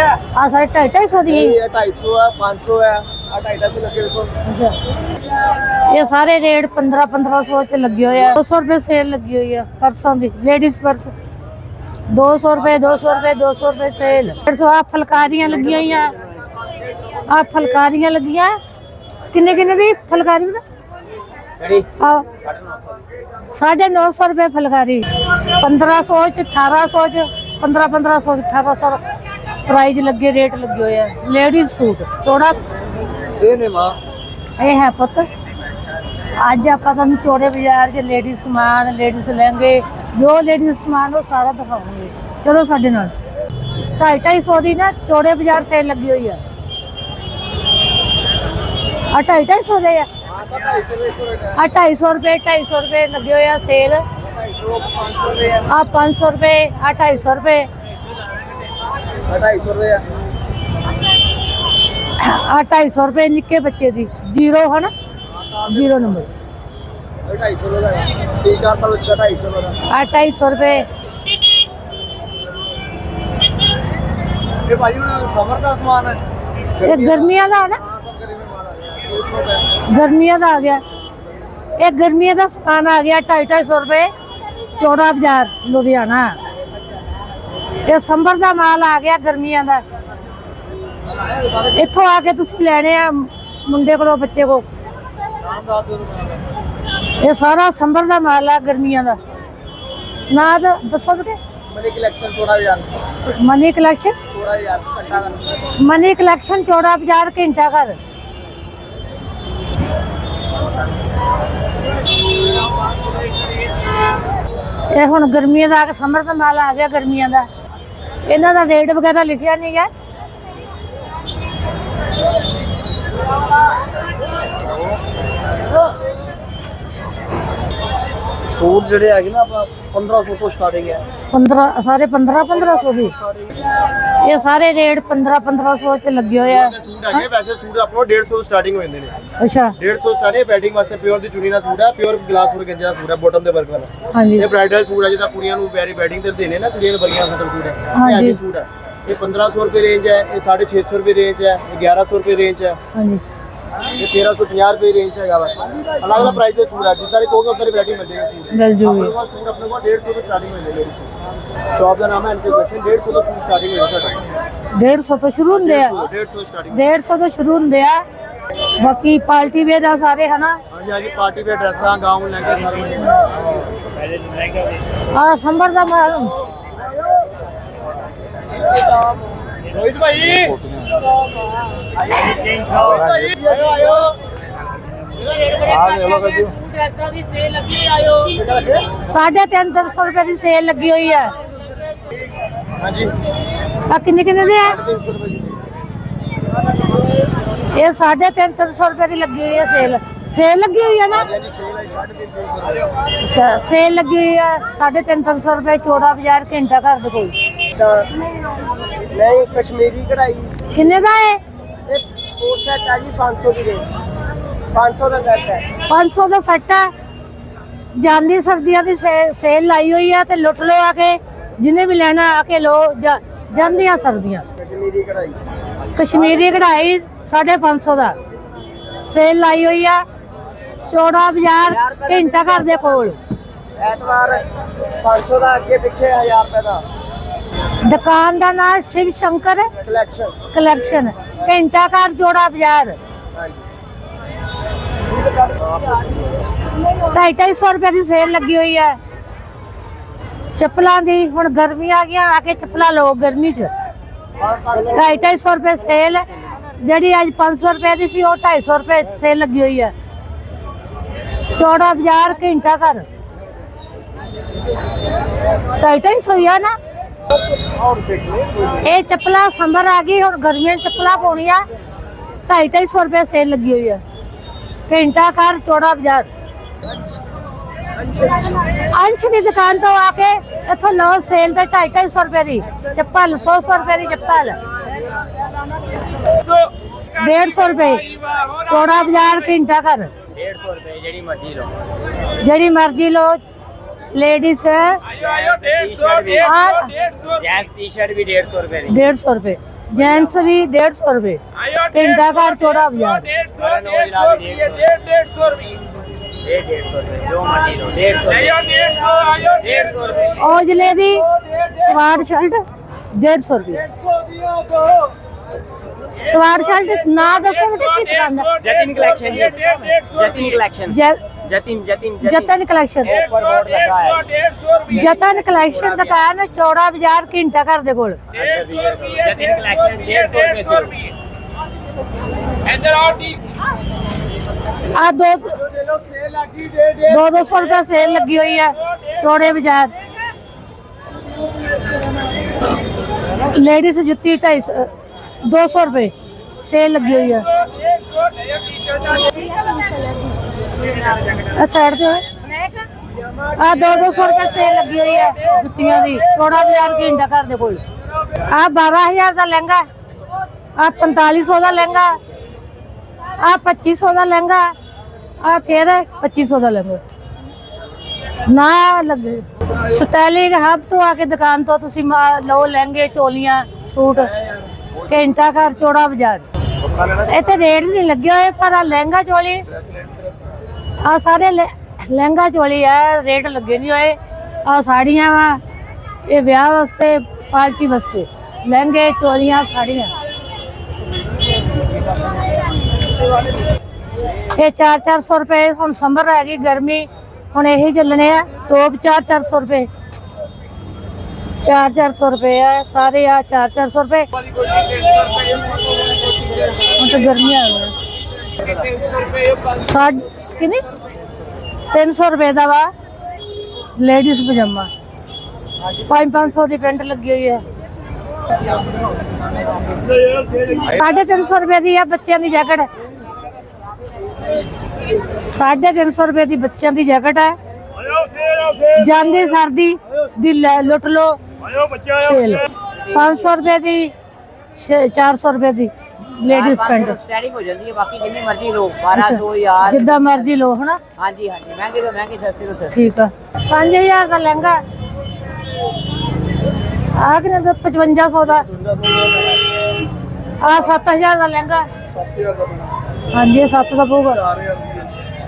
आ सारे 250 दी ये 250 है 500 है 250 लगे देखो। ये सारे रेट 1500 च लगे हुए हैं। 200 रुपए सेल लगी हुई है पर्सों की, लेडीज पर्स 200 रुपए 200 रुपए 200 रुपए सेल। आ फुलकारियां लगी हुई हैं, आ फुलकारियां लगी हैं किन्ने किन्ने दी फुलकारी 950 रुपए फुलकारी। 1500 च 1800 च 1500 च 1800 प्राइज लगे रेट लगे हुए हैं। लेडीज सूट चौड़ा ये है पुत। अज आप चौड़े बाजार च लेडीज समान, लेडीज लहंगे, जो लेडीज समान वो सारा दिखाऊंगे। चलो साढ़े नाल 250 की ना चौड़े बाजार सेल लगी हुई है। 250 दे 250 रुपए 250 रुपए लगे हुए हैं सेल। आ 500 रुपए 250 रुपए 250 रुपए निक्के बच्चे दी जीरो है ना, जीरो नंबर 250 रुपए। ये गर्मियां का ना, गर्मियां का आ गया। एक गर्मियां का सामान आ गया 250 रुपए चौड़ा बाजार लुधियाना। ये संबर का माल आ गया गर्मियां का। इत्थों आके तुसीं लैने आ मुंडे को बच्चे को। ये सारा संबर का माल है गर्मियां का। ना दसो बेटे। मनी कलेक्शन चौड़ा बाजार, मनी कलेक्शन चौड़ा बाजार, मनी कलेक्शन चौड़ा बाजार घंटा घर। ये हुण गर्मियां का समर का माल आ गया गर्मियां का। इन्हां दा रेट वगैरह लिखिया नहीं है। सूट जड़े है ना 1500 तो स्टार्टिंग है। 15 सारे 1500 की। ये सारे रेट 1500 च लगे हुए हैं। सूट है वैसे सूट आपको 150 स्टार्टिंग हो जाते हैं। अच्छा 150 स्टार्टिंग वेडिंग वास्ते प्योर दी चुनी ना सूट है, प्योर ग्लास और गंजा सूट है बॉटम दे वर्क वाला। हाँ जी ये ब्राइडल सूट है जिदा कुड़ियां नु वेरी वेडिंग ते देने ना, कुड़ियां बड़ियां खतम सूट है। हाँ जी। सूट है ये 1500 रुपए रेंज है, ये 650 रुपए रेंज है, ये 1100 रुपए रेंज है, हाँ जी ये 1350 रुपए रेंज है। अलग अलग प्राइस के सूट है, जितना कहोगे उतना वैरायटी मिल जाएगी। सूट मिल जूगी। सूट अपने को 150 तो स्टार्टिंग मिल जाएगी। शॉप का नाम है इंटीग्रेशन। 150 तो सूट स्टार्टिंग हो जाता है। 150 तो शुरू होंगे। 150 स्टार्टिंग 150 तो शुरू होंगे। बाकी पार्टी वेयर दा सारे है ना। हाँ जी हाँ जी पार्टी वेयर ड्रेसां गाउन लहंगे आ संबर दा माल रोहित भाई आयो 350 रुपए की सेल लगी हुई है। हाँ जी आ किन्ने किन्ने दे है? 350 रुपए की। ये 350 रुपए की लगी हुई है सेल। सेल लगी हुई है ना। अच्छा सेल लगी हुई है 350 रुपए चौड़ा बाजार घंटा घर दे कोल। नहीं कश्मीरी कढ़ाई किन्ने का है? कोट सेट है जी 500 की रेंज। 500 का सेट है। 500 का सेट है। जांदी सर्दियों की सेल लाई हुई है, लुट लो आके, जिन्हें भी लेना आके लो। जांदियां सर्दियां कश्मीरी कढ़ाई कश्मीरी कढ़ाई 550 का सेल लाई हुई है चौड़ा बाजार घंटा घर दे कोल। एतवार 500 का अगे पिछे 1000 रुपए का। दुकान का नाम शिव शंकर कलेक्शन कलेक्शन घंटा घर चौड़ा बाजार। हाँ जी 250 रुपए की सेल लगी हुई है। चप्पलों की हुण गर्मी आ गई, आके चप्पल लो गर्मी च। 250 रुपए सेल जी अज 500 रुपए की सी, 250 रुपए सेल लगी हुई है चौड़ा बाजार घंटा घर। 250 ही है ना। ये चप्पल संबर आ गई, हुण गर्मियों चप्पल पाउनी आ। 250 रुपए सेल लगी हुई है घंटा घर चौड़ा बाजार। अंश की दुकान तो आके इथों लो सेल ते 250 रुपए की चप्पल, 100 रुपए की चप्पल, 150 रुपए चौड़ा बाजार घंटा घर। 150 रुपए जड़ी मर्जी लो। लेडीज है टी शर्ट भी 150 रुपए। 150 रुपए जेंट्स भी 150 रुपए, घंटा घर चौड़ा बाजार। और जलेबी स्वाद शर्ट 150 रुपए। स्वाद शर्ट ना दसो बेटे की दुकान दा? जतिन कलेक्शन जतिन कलेक्शन जतिन जतिन जतन कलेक्शन। ऊपर बोर्ड लगा है जतन कलेक्शन दुकान चौड़ा बाजार घंटा घर दे कोल। जतिन कलेक्शन 150 रुपए आ दो 200 रुपए सेल लगी हुई है चौड़े बाजार। लेडीज जुत्ती 200 रुपए सेल लगी हुई है। साइड पे आ 200 रुपए सेल लगी हुई है जुत्तियां दी चौड़ा बाजार घंटा घर दे कोल। आ 12000 का लहंगा, आ 4500 का लहंगा, आ 2500 का लहंगा, आ फिर 2500 का लहंगा ना लगे। स्टाइलिंग हब तो आके दुकान तो तुसी लो लहंगे चोलियां सूट घंटा घर चौड़ा बाजार। इतने रेट नहीं लगे हुए पर आ लहंगा चोली आ सारे लहंगा चोली है रेट लगे नहीं हुए। आ साड़ियां वा ये ब्याह वास्ते पार्टी वास्ते लहंगे चोलियां साड़ियां ये 400 रुपए। हम समर हैगी गर्मी हम यही चलने हैं टॉप 400 रुपए 400 रुपए है सारे आ 400 रुपए। तो गर्मी आ गई 300 रुपए का वा लेडीज पजामा 500 की पेंट लगी हुई है। 350 रुपए की है बच्चों की जैकेट 350 रुपए की बच्चों की जैकेट है। जांदी सर्दी दी लुट लो सेल 500 रुपए की 400 रुपए की लेडीज पेंट स्टाइलिंग हो जाती है बाकी जितनी मर्जी लो 1200 यार जिद्दा मर्जी लो है ना। हाँ जी महंगे तो महंगे सस्ते तो सस्ते। ठीक है 5000 का लहंगा आ कि 5500 का आ 7000 का लहंगा। हाँ जी 7 का होगा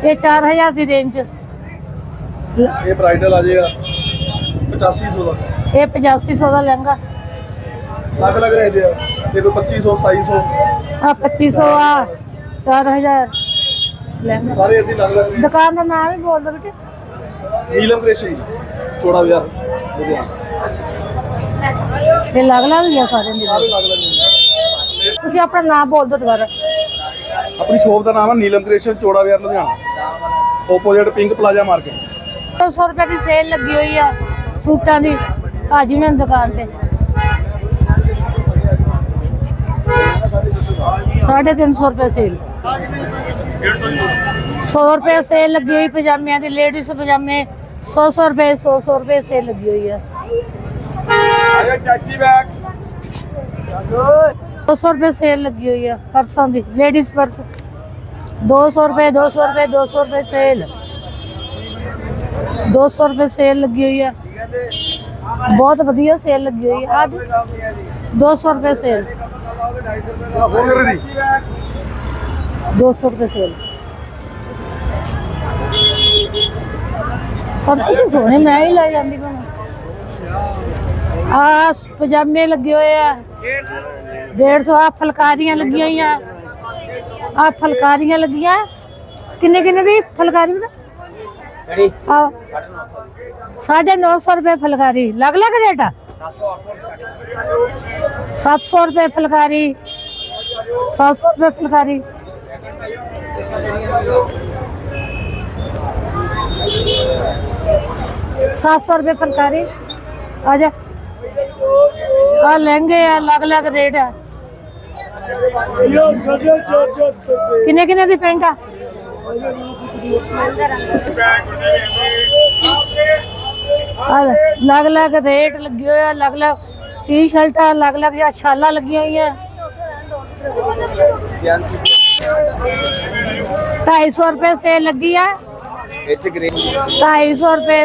ये 4000 की रेंज। ये ब्राइडल आ जाएगा 8500 का। ये 8500 का लहंगा अलग अलग रेंज है देखो 2500 2700 आ 2500 आ 4000 लहंगा। सारे ऐसे अलग अलग रेंज। दुकान का नाम ही बोल दो बेटे। नीलम क्रेशन चौड़ा बाजार लुधियाना ये अलग अलग ही है सारे सारे अलग अलग रेंज। ਤੁਸੀਂ ਆਪਣਾ ਨਾਮ ਬੋਲ ਦਿਓ ਦੁਬਾਰਾ। अपनी शॉप का नाम है नीलम क्रेशन चौड़ा बाजार Ludhiana opposite pink plaza market. 200 रुपए की सेल लगी हुई है सूटां दी भाजी ने दुकान ते 350 रुपए सेल 100 रुपए सेल लगी हुई पजामिया दी लेडीज पजामे 100 रुपए 100 रुपए सेल लगी हुई है। 200 रुपए सेल लगी हुई है पर्सों की लेडीज पर्स 200 रुपए 200 रुपए 200 रुपए सेल 200 रुपए सेल लगी हुई है। बहुत वधिया सेल लगी हुई है आज 200 रुपए सेल 200 रुपए सेल। पर्स तो सोने मैं ही लाई जाती बना आ पजामे लगे हुए हैं 150 आ फुलकारियां लगी हुई आ फुलकारियां लगियां किन्ने किन्ने दी फुलकारी आ 950 रुपए फुलकारी अलग अलग रेट आ 700 रुपए फुलकारी 700 रुपए फुलकारी 700 रुपए फुलकारी आजा आ लहंगे अलग अलग रेट है किन्ने किन्ने दी पेंट आ अलग अलग रेट लगे हुए अलग अलग टी शर्ट अलग अलग शाला लगी हुई है 250 रुपए सेल लगी है 250 रुपए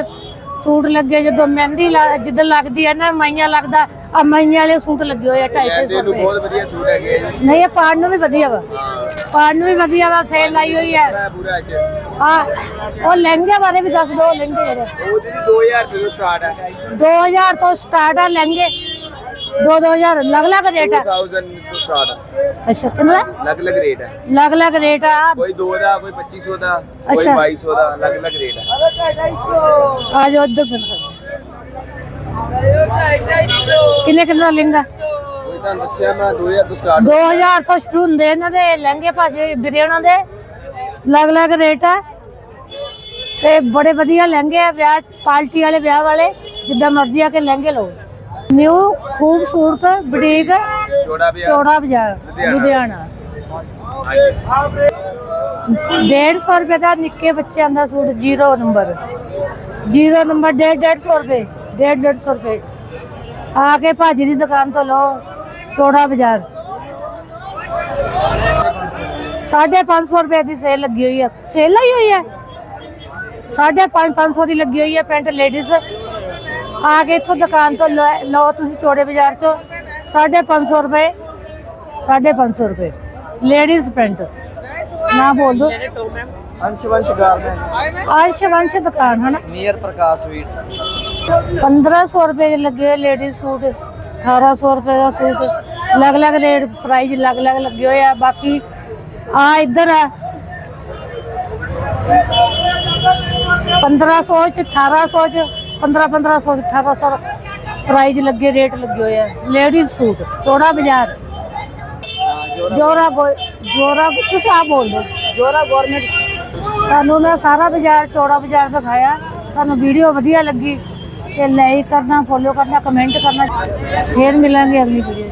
ਸੂਟ ਲੱਗੇ ਜਦੋਂ ਮਹਿੰਦੀ ਜਿੱਦਾਂ ਲੱਗਦੀ ਹੈ ਨਾ ਮਾਈਆਂ ਲੱਗਦਾ ਆ ਮਾਈਆਂ ਵਾਲੇ ਸੂਟ ਲੱਗੇ ਹੋਏ ਆ 250 ਨੂੰ ਰੁਪਏ। ਬਹੁਤ ਵਧੀਆ ਸੂਟ ਹੈਗੇ ਆ ਜੀ। ਨਹੀਂ ਇਹ ਪਾੜ ਨੂੰ ਵੀ ਵਧੀਆ ਵਾ, ਪਾੜ ਨੂੰ ਵੀ ਵਧੀਆ ਵਾ, ਸੇਲ ਲਾਈ ਹੋਈ ਹੈ। ਪੂਰਾ ਅੱਜ ਹਾਂ ਉਹ ਲਹਿੰਗੇ ਬਾਰੇ ਵੀ ਦੱਸ ਦਿਓ, ਲਹਿੰਗੇ ਜਿਹੜੇ ਉਹ ਜੀ 2000 ਤੋਂ ਸਟਾਰਟ ਹੈ। 2000 ਤੋਂ ਸਟਾਰਟ ਆ ਲਹਿੰਗੇ, 2000 ਅਲੱਗ-ਅਲੱਗ ਰੇਟ ਆ। 2000 ਤੋਂ ਸਟਾਰਟ ਹੈ, ਅੱਛਾ ਕਿੰਨਾ ਅਲੱਗ-ਅਲੱਗ ਰੇਟ ਹੈ। ਅਲੱਗ-ਅਲੱਗ ਰੇਟ ਆ। ਕੋਈ 2 ਦਾ, ਕੋਈ 2500 ਦਾ, ਕੋਈ ਅੱਛਾ। 2200 ਦਾ, ਅਲੱਗ-ਅਲੱਗ ਰੇਟ ਹੈ। ਆ ਜਾਓ ਉੱਧਰ ਕਿੰਨੇ ਕਿੰਨਾ ਲਹਿੰਗਾ? ਕੋਈ ਤੁਹਾਨੂੰ ਦੱਸਿਆ ਮੈਂ 2000 ਤੋਂ ਸਟਾਰਟ 2000 ਤੋਂ ਸ਼ੁਰੂ ਹੁੰਦੇ ਇਹਨਾਂ ਦੇ ਲਹਿੰਗੇ ਭਾਜੀ ਵੀਰੇ ਉਹਨਾਂ ਦੇ, ਅਲੱਗ-ਅਲੱਗ ਰੇਟ ਆ ਤੇ ਬੜੇ ਵਧੀਆ ਲਹਿੰਗੇ ਆ, ਵਿਆਹ ਪਾਰਟੀ ਵਾਲੇ ਵਿਆਹ ਵਾਲੇ ਜਿੱਦਾਂ ਮਰਜ਼ੀ ਆ ਕੇ ਲਹਿੰਗੇ ਲਓ। ਨਿਊ ਖੂਬਸੂਰਤ ਬੁਟੀਕ ਚੋੜਾ ਵੀ ਚੌੜਾ ਬਾਜ਼ਾਰ ਲੁਧਿਆਣਾ। 150 ਰੁਪਏ ਦਾ ਨਿੱਕੇ ਬੱਚਿਆਂ ਦਾ ਸੂਟ 0 ਨੰਬਰ 150 ਰੁਪਏ 150 ਰੁਪਏ। ਆ ਕੇ ਭਾਜੀ ਦੀ ਦੁਕਾਨ ਤੋਂ ਲਓ, ਚੌੜਾ ਬਾਜ਼ਾਰ। 550 ਰੁਪਏ ਦੀ ਸੇਲ ਲੱਗੀ ਹੋਈ ਹੈ, ਸੇਲ ਲਾਈ ਹੋਈ ਹੈ 550 ਦੀ ਲੱਗੀ ਹੋਈ ਹੈ ਪੈਂਟ ਲੇਡੀਜ਼। ਆ ਕੇ ਇੱਥੋਂ ਦੁਕਾਨ ਤੋਂ ਲਓ ਤੁਸੀਂ ਚੌੜੇ ਬਾਜ਼ਾਰ ਚੋਂ 550 ਰੁਪਏ 550 ਰੁਪਏ ਲੇਡੀਜ਼ ਪੈਂਟ। ਨਾ ਬੋਲ ਦੋ। ਅੰਸ਼ਵੰਸ਼ ਗਾਰਮੈਂਟਸ ਅੰਸ਼ਵੰਸ਼ ਦੁਕਾਨ ਹੈ ਨਾ, ਨੀਅਰ ਪ੍ਰਕਾਸ਼ ਸਵੀਟਸ। 1500 ਰੁਪਏ ਦੇ ਲੱਗੇ ਹੋਏ ਲੇਡੀਜ਼ ਸੂਟ, 1800 ਰੁਪਏ ਦਾ ਸੂਟ, ਅਲੱਗ-ਅਲੱਗ ਰੇਟ ਪ੍ਰਾਈਸ ਅਲੱਗ-ਅਲੱਗ ਲੱਗੇ ਹੋਏ ਆ। ਬਾਕੀ ਆ ਇੱਧਰ ਆ 1500 ਚ 1800 ਚ 1500 ਚ 1800 ਪ੍ਰਾਈਸ ਲੱਗੇ, ਰੇਟ ਲੱਗੇ ਹੋਏ ਆ ਲੇਡੀਜ਼ ਸੂਟ ਚੌੜਾ ਬਾਜ਼ਾਰ। ਜੋਰਾ ਤੁਸੀਂ ਆ ਬੋਲ ਦੋ ਜੋਰਾ ਗਵਰਨਮੈਂਟ। ਤੁਹਾਨੂੰ ਮੈਂ ਸਾਰਾ ਬਾਜ਼ਾਰ ਚੌੜਾ ਬਾਜ਼ਾਰ ਦਿਖਾਇਆ। ਤੁਹਾਨੂੰ ਵੀਡੀਓ ਵਧੀਆ ਲੱਗੀ ਤੇ ਲਾਈਕ ਕਰਨਾ, ਫੋਲੋ ਕਰਨਾ, ਕਮੈਂਟ ਕਰਨਾ। ਫੇਰ ਮਿਲਾਂਗੇ ਅਗਲੀ ਵੀਡੀਓ।